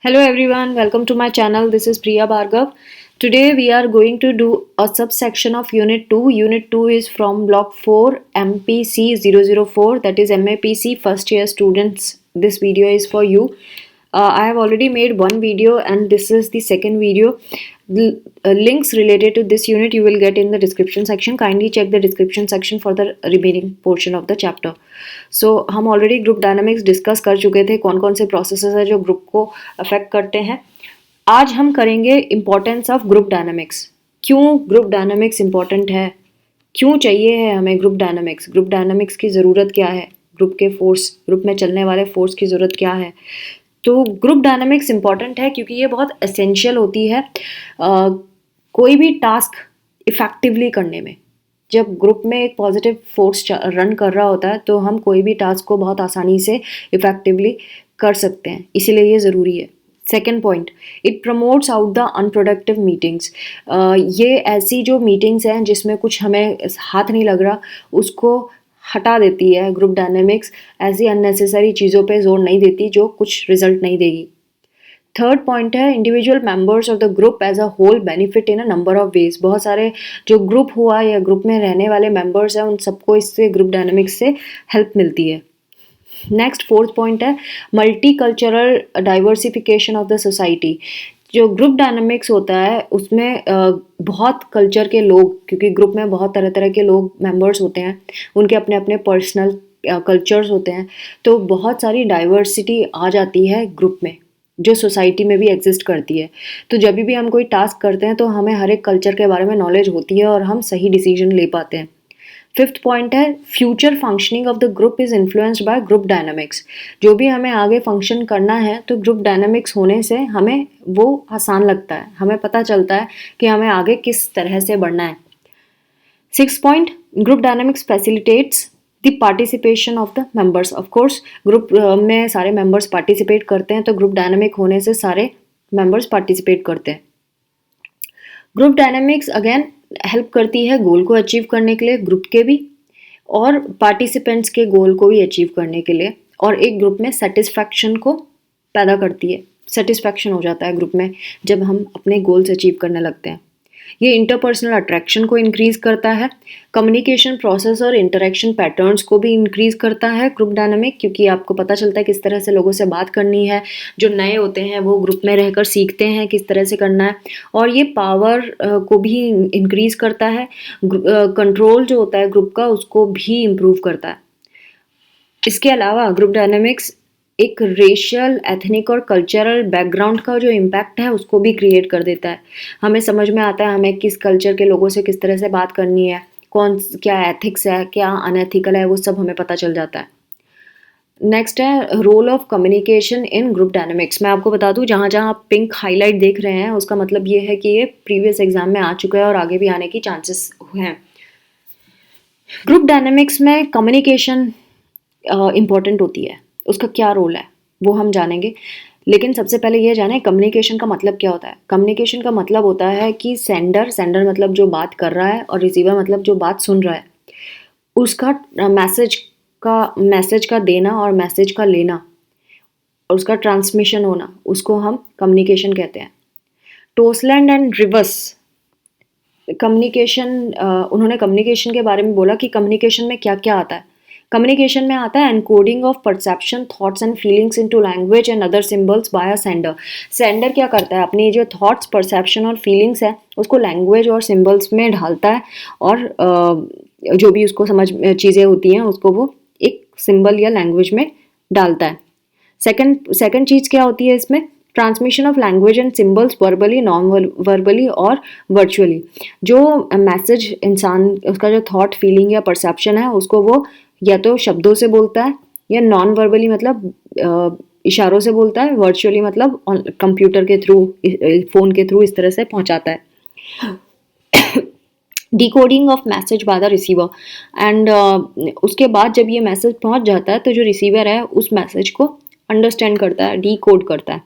Hello everyone, welcome to my channel. This is Priya Bhargav. Today we are going to do a subsection of Unit 2. Unit 2 is from Block 4 MPC 004, that is MAPC first year students. This video is for you. I have already made one video and this is the second video. The links related to this unit you will get in the description section. Kindly check the description section for the remaining portion of the chapter. So हम already group dynamics discuss कर चुके थे, कौन कौन से processes है जो group को अफेक्ट करते हैं. आज हम करेंगे इम्पोर्टेंस ऑफ ग्रुप डायनामिक्स. क्यों ग्रुप डायनामिक्स इम्पोर्टेंट है, क्यों चाहिए है हमें ग्रुप डायनामिक्स, ग्रुप डायनामिक्स की ज़रूरत क्या है, ग्रुप के फोर्स, ग्रुप में चलने वाले फोर्स की ज़रूरत क्या है. तो ग्रुप डायनामिक्स इम्पॉर्टेंट है क्योंकि ये बहुत एसेंशियल होती है कोई भी टास्क इफ़ेक्टिवली करने में. जब ग्रुप में एक पॉजिटिव फोर्स रन कर रहा होता है तो हम कोई भी टास्क को बहुत आसानी से इफ़ेक्टिवली कर सकते हैं, इसीलिए ये ज़रूरी है. Second point, it promotes out the unproductive meetings. ये ऐसी जो मीटिंग्स हैं जिसमें कुछ हमें हाथ नहीं लग रहा, उसको हटा देती है ग्रुप डायनेमिक्स. ऐसी अननेसेसरी चीज़ों पे जोर नहीं देती जो कुछ रिजल्ट नहीं देगी. थर्ड पॉइंट है, individual members of the group as a whole benefit in a number of ways. बहुत सारे जो ग्रुप हुआ या ग्रुप में रहने वाले मेंबर्स हैं उन सबको इससे ग्रुप डायनेमिक्स से हेल्प मिलती है. नेक्स्ट फोर्थ पॉइंट है, multi cultural diversification of the society. जो ग्रुप डायनामिक्स होता है उसमें बहुत कल्चर के लोग, क्योंकि ग्रुप में बहुत तरह तरह के लोग मेंबर्स होते हैं, उनके अपने अपने पर्सनल कल्चर्स होते हैं, तो बहुत सारी डाइवर्सिटी आ जाती है ग्रुप में जो सोसाइटी में भी एग्जिस्ट करती है. तो जब भी हम कोई टास्क करते हैं तो हमें हर एक कल्चर के बारे में नॉलेज होती है और हम सही डिसीजन ले पाते हैं. फिफ्थ पॉइंट है, future functioning of the group is influenced by group dynamics. जो भी हमें आगे फंक्शन करना है तो ग्रुप डायनामिक्स होने से हमें वो आसान लगता है, हमें पता चलता है कि हमें आगे किस तरह से बढ़ना है. Six point, group dynamics facilitates the participation of the members. Of course group में सारे मेंबर्स पार्टिसिपेट करते हैं तो ग्रुप डायनामिक होने से सारे मेंबर्स पार्टिसिपेट करते हैं. ग्रुप डायनामिक्स अगेन हेल्प करती है गोल को अचीव करने के लिए, ग्रुप के भी और पार्टिसिपेंट्स के गोल को भी अचीव करने के लिए, और एक ग्रुप में सेटिस्फैक्शन को पैदा करती है. सेटिस्फैक्शन हो जाता है ग्रुप में जब हम अपने गोल्स अचीव करने लगते हैं. ये इंटरपर्सनल अट्रैक्शन को इंक्रीज करता है. कम्युनिकेशन प्रोसेस और इंटरेक्शन पैटर्न्स को भी इंक्रीज करता है ग्रुप डायनामिक, क्योंकि आपको पता चलता है किस तरह से लोगों से बात करनी है. जो नए होते हैं वो ग्रुप में रहकर सीखते हैं किस तरह से करना है, और ये पावर को भी इंक्रीज करता है. कंट्रोल जो होता है ग्रुप का उसको भी इम्प्रूव करता है. इसके अलावा ग्रुप डायनामिक्स एक रेशियल, एथनिक और कल्चरल बैकग्राउंड का जो इम्पैक्ट है उसको भी क्रिएट कर देता है. हमें समझ में आता है हमें किस कल्चर के लोगों से किस तरह से बात करनी है, कौन क्या एथिक्स है, क्या अनएथिकल है, वो सब हमें पता चल जाता है. नेक्स्ट है, role of communication in group dynamics. मैं आपको बता दूं, जहाँ जहाँ आप पिंक हाईलाइट देख रहे हैं उसका मतलब ये है कि ये प्रीवियस एग्जाम में आ चुका है और आगे भी आने की चांसेस हैं. ग्रुप डायनामिक्स में कम्युनिकेशन इम्पॉर्टेंट होती है. उसका क्या रोल है वो हम जानेंगे, लेकिन सबसे पहले ये जाने कम्युनिकेशन का मतलब क्या होता है. कम्युनिकेशन का मतलब होता है कि सेंडर मतलब जो बात कर रहा है, और रिसीवर मतलब जो बात सुन रहा है, उसका मैसेज का देना और मैसेज का लेना और उसका ट्रांसमिशन होना, उसको हम कम्युनिकेशन कहते हैं. टोसलैंड एंड रिवर्स कम्युनिकेशन, उन्होंने कम्युनिकेशन के बारे में बोला कि कम्युनिकेशन में क्या क्या आता है. कम्युनिकेशन में आता है encoding of perception, thoughts and feelings into language and other symbols by a sender. Sender क्या करता है, अपनी जो थॉट्स, परसेप्शन और फीलिंग्स है उसको लैंग्वेज और सिंबल्स में ढालता है, और जो भी उसको समझ चीज़ें होती हैं उसको वो एक सिंबल या लैंग्वेज में डालता है. सेकंड चीज़ क्या होती है इसमें, transmission of language and symbols verbally, non verbally और वर्चुअली. जो मैसेज इंसान, उसका जो थॉट, फीलिंग या परसेप्शन है उसको वो या तो शब्दों से बोलता है, या नॉन वर्बली मतलब इशारों से बोलता है, वर्चुअली मतलब कंप्यूटर के थ्रू, फ़ोन के थ्रू इस तरह से पहुंचाता है. Decoding of message by the receiver, and उसके बाद जब ये मैसेज पहुंच जाता है तो जो रिसीवर है उस मैसेज को अंडरस्टैंड करता है, डीकोड करता है.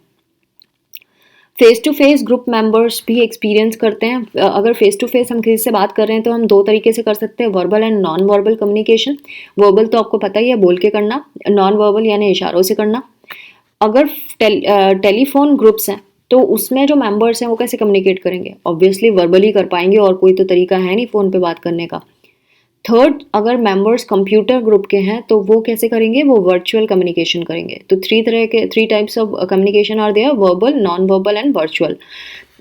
Face to face group members भी एक्सपीरियंस करते हैं. अगर फेस टू फेस हम किसी से बात कर रहे हैं तो हम दो तरीके से कर सकते हैं, verbal and non verbal communication. Verbal तो आपको पता ही है, बोल के करना. नॉन वर्बल यानी इशारों से करना. अगर टेलीफोन ग्रुप्स हैं तो उसमें जो मेंबर्स हैं वो कैसे कम्युनिकेट करेंगे? ऑब्वियसली वर्बली कर पाएंगे, और कोई तो तरीका है नहीं फ़ोन पे बात करने का। थर्ड, अगर मेंबर्स कंप्यूटर ग्रुप के हैं तो वो कैसे करेंगे? वो वर्चुअल कम्युनिकेशन करेंगे। तो three types of communication are there, verbal, non verbal and virtual.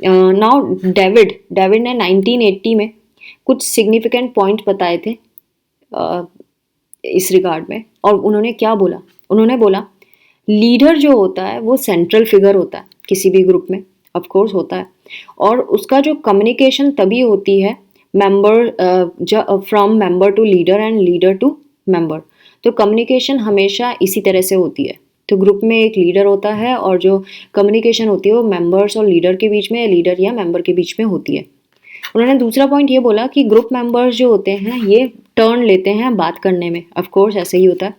Now David ने 1980 में कुछ सिग्निफिकेंट पॉइंट बताए थे इस रिगार्ड में, और उन्होंने क्या बोला? उन्होंने बोला लीडर जो होता है वो सेंट्रल फिगर होता है किसी भी ग्रुप में, ऑफ कोर्स होता है, और उसका जो कम्युनिकेशन तभी होती है from member to leader and leader to member. तो कम्युनिकेशन हमेशा इसी तरह से होती है। तो ग्रुप में एक लीडर होता है और जो कम्युनिकेशन होती है वो मेंबर्स और लीडर के बीच में, लीडर या मेंबर के बीच में होती है। उन्होंने दूसरा पॉइंट ये बोला कि ग्रुप मेंबर्स जो होते हैं ये टर्न लेते हैं बात करने में, ऑफ कोर्स ऐसे ही होता है।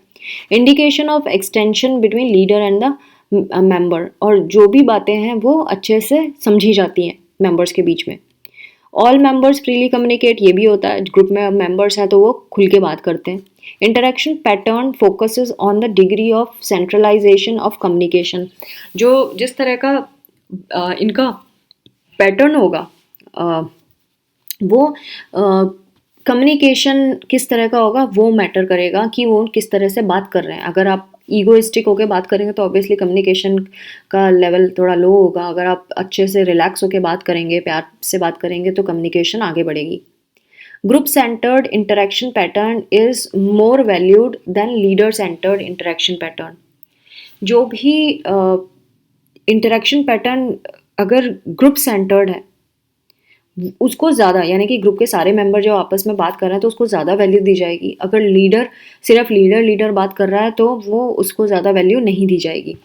Indication of extension between leader and the member, और जो भी बातें हैं वो अच्छे से समझी जाती हैं मेंबर्स के बीच में। ऑल मेंबर्स फ्रीली कम्युनिकेट, ये भी होता है, ग्रुप में मेंबर्स हैं तो वो खुल के बात करते हैं। Interaction pattern focuses on the degree of centralisation of communication, जो जिस तरह का इनका पैटर्न होगा वो कम्युनिकेशन किस तरह का होगा वो मैटर करेगा कि वो किस तरह से बात कर रहे हैं। अगर आप ईगोइस्टिक होकर बात करेंगे तो ऑब्वियसली कम्युनिकेशन का लेवल थोड़ा लो होगा। अगर आप अच्छे से रिलैक्स होकर बात करेंगे, प्यार से बात करेंगे, तो कम्युनिकेशन आगे बढ़ेगी। Group centred interaction pattern is more valued than leader centred interaction pattern. जो भी इंटरेक्शन पैटर्न अगर ग्रुप सेंटर्ड है उसको ज़्यादा, यानी कि ग्रुप के सारे मेंबर जो आपस में बात कर रहे हैं तो उसको ज़्यादा वैल्यू दी जाएगी। अगर सिर्फ लीडर बात कर रहा है तो वो उसको ज़्यादा वैल्यू नहीं दी जाएगी।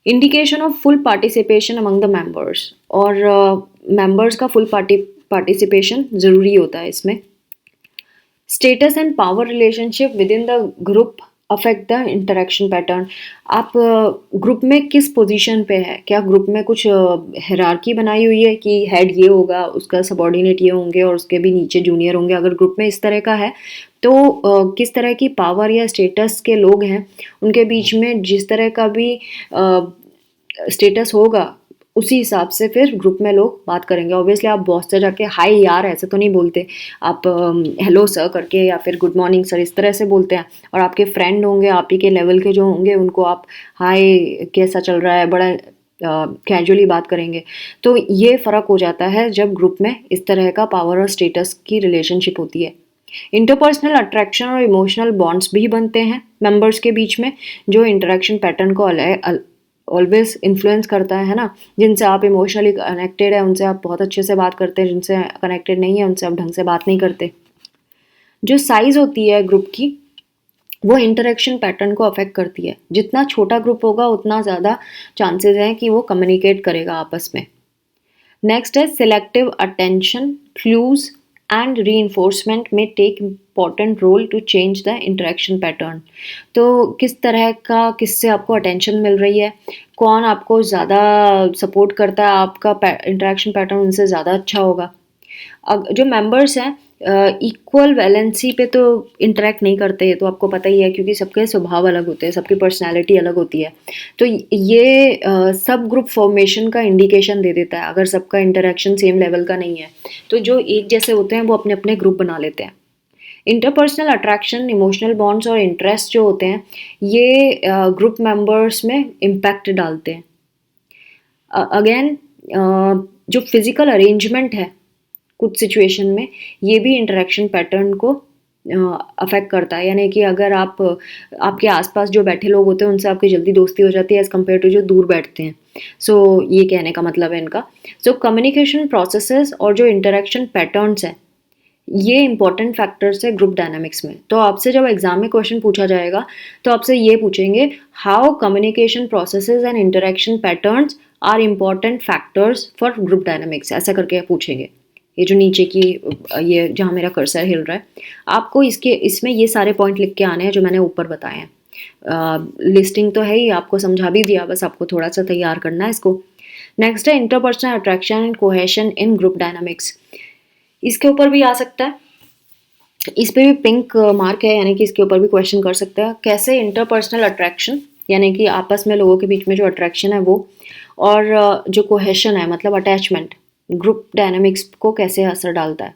Indication of full participation among the members, और मेंबर्स का फुल पार्टिसिपेशन ज़रूरी होता है इसमें। Status and power relationship with in the group affect the interaction pattern. आप ग्रुप में किस पोजीशन पे है? क्या ग्रुप में कुछ हायरार्की बनाई हुई है कि हेड ये होगा, उसका सबॉर्डिनेट ये होंगे और उसके भी नीचे जूनियर होंगे? अगर ग्रुप में इस तरह का है तो किस तरह की पावर या स्टेटस के लोग हैं उनके बीच में जिस तरह का भी स्टेटस होगा उसी हिसाब से फिर ग्रुप में लोग बात करेंगे। ऑब्वियसली आप बॉस से जाके हाय यार ऐसे तो नहीं बोलते, आप हेलो सर करके या फिर गुड मॉर्निंग सर इस तरह से बोलते हैं। और आपके फ्रेंड होंगे आप ही के लेवल के जो होंगे उनको आप हाय कैसा चल रहा है बड़ा कैजुअली बात करेंगे। तो ये फ़र्क हो जाता है जब ग्रुप में इस तरह का पावर और स्टेटस की रिलेशनशिप होती है। इंटरपर्सनल अट्रैक्शन और इमोशनल बॉन्ड्स भी बनते हैं मेंबर्स के बीच में, जो इंटरेक्शन पैटर्न को ऑलवेज इन्फ्लुएंस करता है ना। जिनसे आप इमोशनली कनेक्टेड है उनसे आप बहुत अच्छे से बात करते हैं, जिनसे कनेक्टेड नहीं है उनसे आप ढंग से बात नहीं करते। जो साइज़ होती है ग्रुप की वो इंटरेक्शन पैटर्न को अफेक्ट करती है। जितना छोटा ग्रुप होगा उतना ज़्यादा चांसेस हैं कि वो कम्युनिकेट करेगा आपस में। नेक्स्ट है selective attention, clues and reinforcement में take important role to change the interaction pattern. तो किस तरह का किससे आपको अटेंशन मिल रही है, कौन आपको ज़्यादा सपोर्ट करता है, आपका इंटरेक्शन पैटर्न उनसे ज़्यादा अच्छा होगा। जो मेंबर्स हैं इक्वल वैलेंसी पे तो इंटरेक्ट नहीं करते, ये तो आपको पता ही है क्योंकि सबके स्वभाव अलग होते हैं, सबकी पर्सनैलिटी अलग होती है। तो ये सब ग्रुप फॉर्मेशन का इंडिकेशन दे देता है। अगर सबका इंटरेक्शन सेम लेवल का नहीं है तो जो एक जैसे होते हैं वो अपने अपने ग्रुप बना लेते हैं। इंटरपर्सनल अट्रैक्शन, इमोशनल बॉन्ड्स और इंटरेस्ट जो होते हैं ये ग्रुप मेंबर्स में इम्पैक्ट डालते हैं। अगेन जो फिज़िकल अरेंजमेंट है कुछ सिचुएशन में ये भी इंटरेक्शन पैटर्न को अफेक्ट करता है। यानी कि अगर आप आपके आसपास जो बैठे लोग होते हैं उनसे आपकी जल्दी दोस्ती हो जाती है एज़ कम्पेयर टू जो दूर बैठते हैं। सो ये कहने का मतलब है इनका। सो कम्युनिकेशन प्रोसेसेस और जो इंटरेक्शन पैटर्न्स हैं ये इंपॉर्टेंट फैक्टर्स है ग्रुप डायनामिक्स में। तो आपसे जब एग्जाम में क्वेश्चन पूछा जाएगा तो आपसे ये पूछेंगे how communication processes and interaction patterns are important factors for group dynamics, ऐसा करके पूछेंगे। ये जो नीचे की ये जहाँ मेरा कर्सर हिल रहा है आपको इसमें ये सारे पॉइंट लिख के आने हैं जो मैंने ऊपर बताए हैं। लिस्टिंग तो है ही, आपको समझा भी दिया, बस आपको थोड़ा सा तैयार करना है इसको। नेक्स्ट है interpersonal attraction and cohesion in group dynamics. इसके ऊपर भी आ सकता है, इस पे भी पिंक मार्क है यानी कि इसके ऊपर भी क्वेश्चन कर सकता है। कैसे इंटरपर्सनल अट्रैक्शन यानी कि आपस में लोगों के बीच में जो अट्रैक्शन है वो, और जो कोहेशन है मतलब अटैचमेंट, ग्रुप डायनामिक्स को कैसे असर डालता है।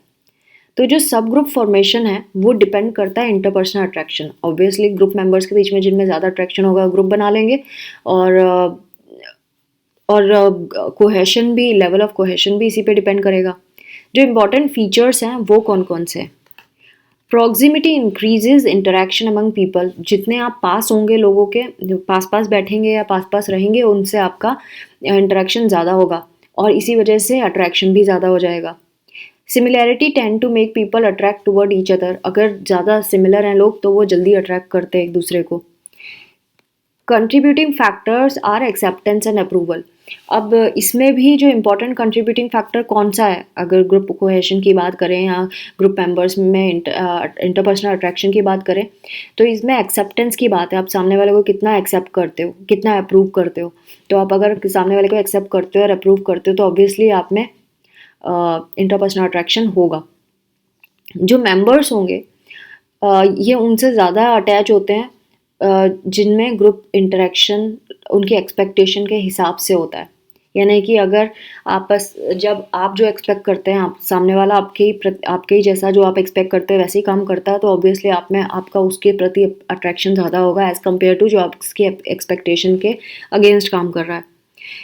तो जो सब ग्रुप फॉर्मेशन है वो डिपेंड करता है interpersonal attraction. Obviously group members के बीच में जिनमें ज़्यादा अट्रैक्शन होगा ग्रुप बना लेंगे, और कोहेशन भी, लेवल ऑफ कोहेशन भी इसी पे डिपेंड करेगा। जो इम्पॉर्टेंट फीचर्स हैं वो कौन कौन से हैं। Proximity increases interaction among people, जितने आप पास होंगे लोगों के, पास पास बैठेंगे या पास पास रहेंगे, उनसे आपका इंटरेक्शन ज़्यादा होगा और इसी वजह से अट्रैक्शन भी ज़्यादा हो जाएगा। Similarity tend to make people attract toward each other, अगर ज़्यादा सिमिलर हैं लोग तो वो जल्दी अट्रैक्ट करते हैं एक दूसरे को। Contributing factors are acceptance and approval. अब इसमें भी जो इम्पोर्टेंट कंट्रीब्यूटिंग फैक्टर कौन सा है, अगर ग्रुप कोहेशन की बात करें या ग्रुप मेंबर्स में इंटरपर्सनल अट्रैक्शन की बात करें, तो इसमें एक्सेप्टेंस की बात है। आप सामने वाले को कितना एक्सेप्ट करते हो, कितना अप्रूव करते हो। तो आप अगर सामने वाले को एक्सेप्ट करते हो और अप्रूव करते हो तो ऑब्वियसली आप में इंटरपर्सनल अट्रैक्शन होगा। जो मेंबर्स होंगे ये उनसे ज़्यादा अटैच होते हैं जिनमें ग्रुप इंटरेक्शन उनकी एक्सपेक्टेशन के हिसाब से होता है। यानी कि अगर जब आप जो एक्सपेक्ट करते हैं, आप सामने वाला आपके ही जैसा जो आप एक्सपेक्ट करते हैं वैसे ही काम करता है, तो ऑब्वियसली आप में आपका उसके प्रति अट्रैक्शन ज़्यादा होगा एज़ कम्पेयर टू जो आपकी एक्सपेक्टेशन के अगेंस्ट काम कर रहा है।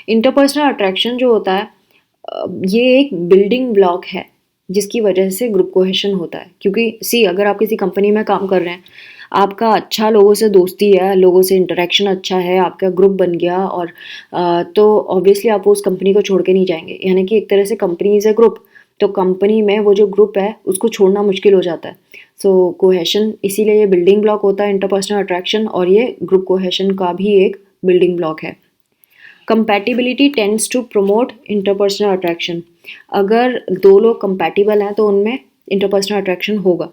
इंटरपर्सनल अट्रैक्शन जो होता है ये एक बिल्डिंग ब्लॉक है जिसकी वजह से ग्रुप कोहेशन होता है। क्योंकि अगर आप किसी कंपनी में काम कर रहे हैं, आपका अच्छा लोगों से दोस्ती है, लोगों से इंटरेक्शन अच्छा है, आपका ग्रुप बन गया, और तो ऑब्वियसली आप उस कंपनी को छोड़ के नहीं जाएंगे। यानी कि एक तरह से कंपनी इज़ ए ग्रुप, तो कंपनी में वो जो ग्रुप है उसको छोड़ना मुश्किल हो जाता है। सो कोहेशन इसीलिए ये बिल्डिंग ब्लॉक होता है इंटरपर्सनल अट्रैक्शन, और ये ग्रुप कोहेशन का भी एक बिल्डिंग ब्लॉक है। Compatibility tends to promote interpersonal attraction. अगर दो लोग कंपैटिबल हैं तो उनमें इंटरपर्सनल अट्रैक्शन होगा।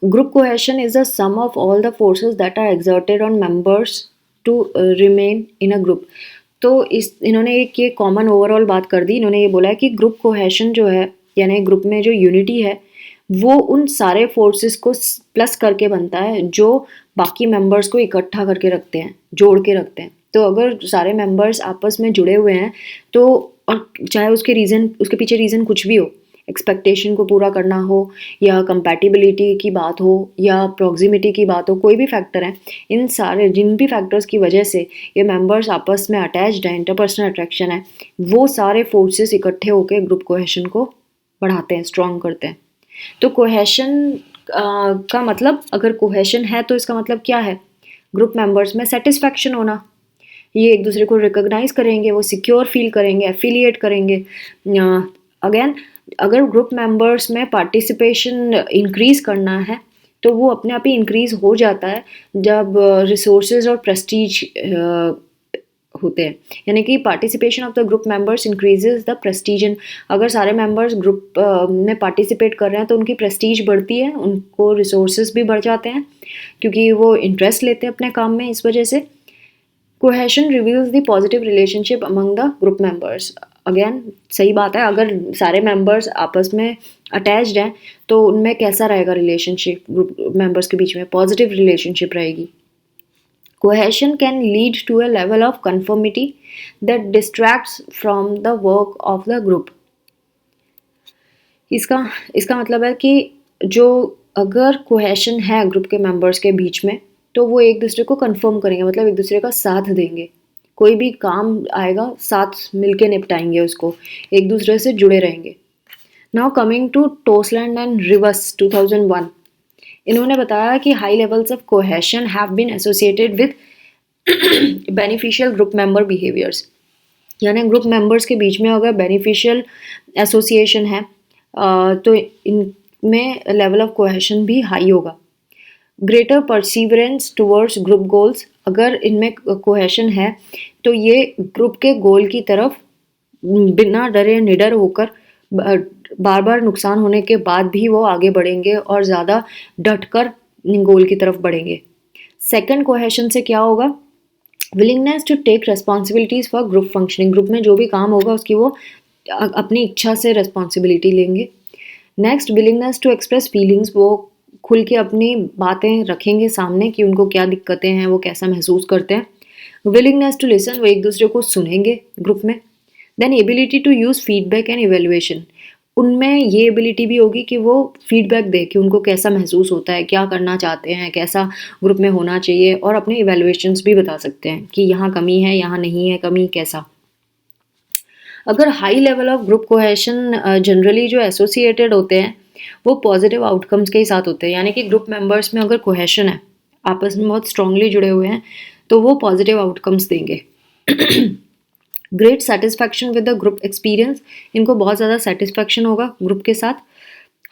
Group cohesion is the sum of all the forces that are exerted on members to remain in a group. तो इन्होंने एक ये कॉमन ओवरऑल बात कर दी। इन्होंने ये बोला है कि ग्रुप कोहेशन जो है, यानी ग्रुप में जो यूनिटी है, वो उन सारे फोर्सेस को प्लस करके बनता है जो बाकी मेंबर्स को इकट्ठा करके रखते हैं, जोड़ के रखते हैं। तो अगर सारे मेंबर्स आपस में जुड़े हुए हैं तो, और चाहे उसके पीछे रीज़न कुछ भी हो, एक्सपेक्टेशन को पूरा करना हो, या कंपैटिबिलिटी की बात हो, या प्रॉक्सिमिटी की बात हो, कोई भी फैक्टर है, इन सारे जिन भी फैक्टर्स की वजह से ये मेंबर्स आपस में अटैच्ड है, इंटरपर्सनल अट्रैक्शन है, वो सारे फोर्सेस इकट्ठे होकर ग्रुप कोहेशन को बढ़ाते हैं, स्ट्रॉन्ग करते हैं। तो कोहेशन का मतलब, अगर कोहेशन है तो इसका मतलब क्या है? ग्रुप मेंबर्स में सेटिस्फैक्शन होना, ये एक दूसरे को रिकॉग्नाइज करेंगे, वो सिक्योर फील करेंगे, एफिलिएट करेंगे। अगेन, अगर ग्रुप मेंबर्स में पार्टिसिपेशन इंक्रीज करना है तो वो अपने आप ही इंक्रीज हो जाता है जब रिसोर्सेज और प्रेस्टीज होते हैं। यानी कि participation of the group members increases the Prestige. अगर सारे मेंबर्स ग्रुप में पार्टिसिपेट कर रहे हैं तो उनकी प्रेस्टीज बढ़ती है, उनको रिसोर्सेज भी बढ़ जाते हैं क्योंकि वो इंटरेस्ट लेते हैं अपने काम में। इस वजह से cohesion reveals the positive relationship among the group members. Again सही बात है, अगर सारे मेंबर्स आपस में अटैच्ड हैं तो उनमें कैसा रहेगा रिलेशनशिप? ग्रुप मेंबर्स के बीच में पॉजिटिव रिलेशनशिप रहेगी। Cohesion can lead to a level of conformity that distracts from the work of the group. इसका मतलब है कि जो अगर कोहेशन है ग्रुप के मेंबर्स के बीच में तो वो एक दूसरे को कंफर्म करेंगे, मतलब एक दूसरे का साथ देंगे। कोई भी काम आएगा साथ मिलके निपटाएंगे उसको, एक दूसरे से जुड़े रहेंगे। Now coming to Toseland and Rivas 2001, इन्होंने बताया कि high levels of cohesion have been associated with beneficial group member behaviours. यानी ग्रुप मेंबर्स के बीच में अगर बेनिफिशियल एसोसिएशन है तो इनमें लेवल ऑफ कोहेशन भी हाई होगा। Greater perseverance towards group goals, अगर इनमें कोहेशन है तो ये ग्रुप के गोल की तरफ बिना डरे निडर होकर बार बार नुकसान होने के बाद भी वो आगे बढ़ेंगे और ज़्यादा डटकर गोल की तरफ बढ़ेंगे। सेकंड कोहेशन से क्या होगा? Willingness to take responsibilities for group functioning, group में जो भी काम होगा उसकी वो अपनी इच्छा से रेस्पॉन्सिबिलिटी लेंगे। Next, willingness to express feelings, वो खुल के अपनी बातें रखेंगे सामने कि उनको क्या दिक्कतें हैं, वो कैसा महसूस करते हैं. विलिंगनेस टू लिसन, वो एक दूसरे को सुनेंगे ग्रुप में. Then ability to use feedback and evaluation, उनमें ये एबिलिटी भी होगी कि वो फीडबैक दें कि उनको कैसा महसूस होता है, क्या करना चाहते हैं, कैसा ग्रुप में होना चाहिए, और अपने इवेल्युएशंस भी बता सकते हैं कि यहाँ कमी है, यहाँ नहीं है कमी, कैसा. अगर high level of group cohesion generally जो एसोसिएटेड होते हैं वो पॉजिटिव आउटकम्स के ही साथ होते हैं, यानी कि ग्रुप मेंबर्स में अगर कोहेशन है, आपस में बहुत स्ट्रांगली जुड़े हुए हैं, तो वो पॉजिटिव आउटकम्स देंगे. Great satisfaction with the group experience, इनको बहुत ज़्यादा सेटिस्फैक्शन होगा ग्रुप के साथ.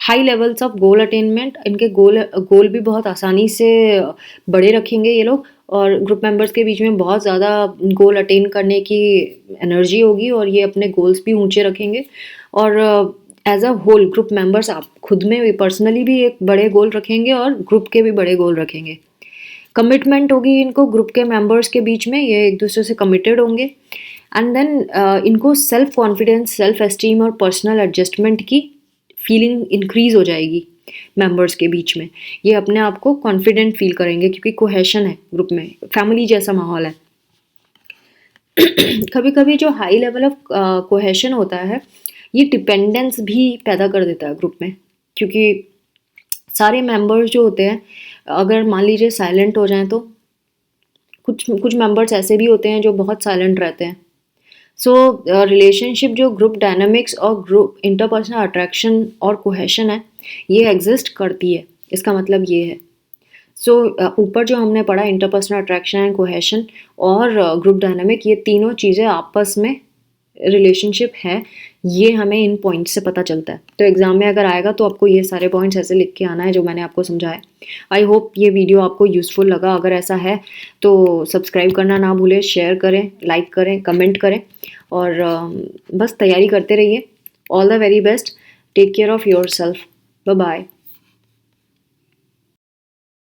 High levels of goal attainment, इनके गोल भी बहुत आसानी से बड़े रखेंगे ये लोग, और ग्रुप मेंबर्स के बीच में बहुत ज़्यादा गोल अटेन करने की एनर्जी होगी और ये अपने गोल्स भी ऊंचे रखेंगे. और as a whole group members आप खुद में भी पर्सनली भी एक बड़े गोल रखेंगे और ग्रुप के भी बड़े गोल रखेंगे. कमिटमेंट होगी इनको ग्रुप के मेंबर्स के बीच में, ये एक दूसरे से कमिटेड होंगे. एंड देन इनको सेल्फ कॉन्फिडेंस, सेल्फ एस्टीम और पर्सनल एडजस्टमेंट की फीलिंग इंक्रीज हो जाएगी मेंबर्स के बीच में. ये अपने आप को कॉन्फिडेंट फील करेंगे क्योंकि कोहेशन है ग्रुप में, फैमिली जैसा माहौल है. कभी कभी जो हाई लेवल ऑफ कोहेशन होता है ये डिपेंडेंस भी पैदा कर देता है ग्रुप में, क्योंकि सारे मेंबर्स जो होते हैं अगर मान लीजिए साइलेंट हो जाएं तो कुछ मेंबर्स ऐसे भी होते हैं जो बहुत साइलेंट रहते हैं. सो रिलेशनशिप जो ग्रुप डायनामिक्स और ग्रुप इंटरपर्सनल अट्रैक्शन और कोहेशन है ये एग्जिस्ट करती है, इसका मतलब ये है. सो ऊपर जो हमने पढ़ा इंटरपर्सनल अट्रैक्शन एंड कोहेशन और ग्रुप डायनामिक, ये तीनों चीज़ें आपस में रिलेशनशिप है, ये हमें इन पॉइंट्स से पता चलता है. तो एग्जाम में अगर आएगा तो आपको ये सारे पॉइंट्स ऐसे लिख के आना है जो मैंने आपको समझाया. आई होप ये वीडियो आपको यूज़फुल लगा. अगर ऐसा है तो सब्सक्राइब करना ना भूलें, शेयर करें, लाइक करें, कमेंट करें, और बस तैयारी करते रहिए. All the very best. Take care of your self. Bye bye.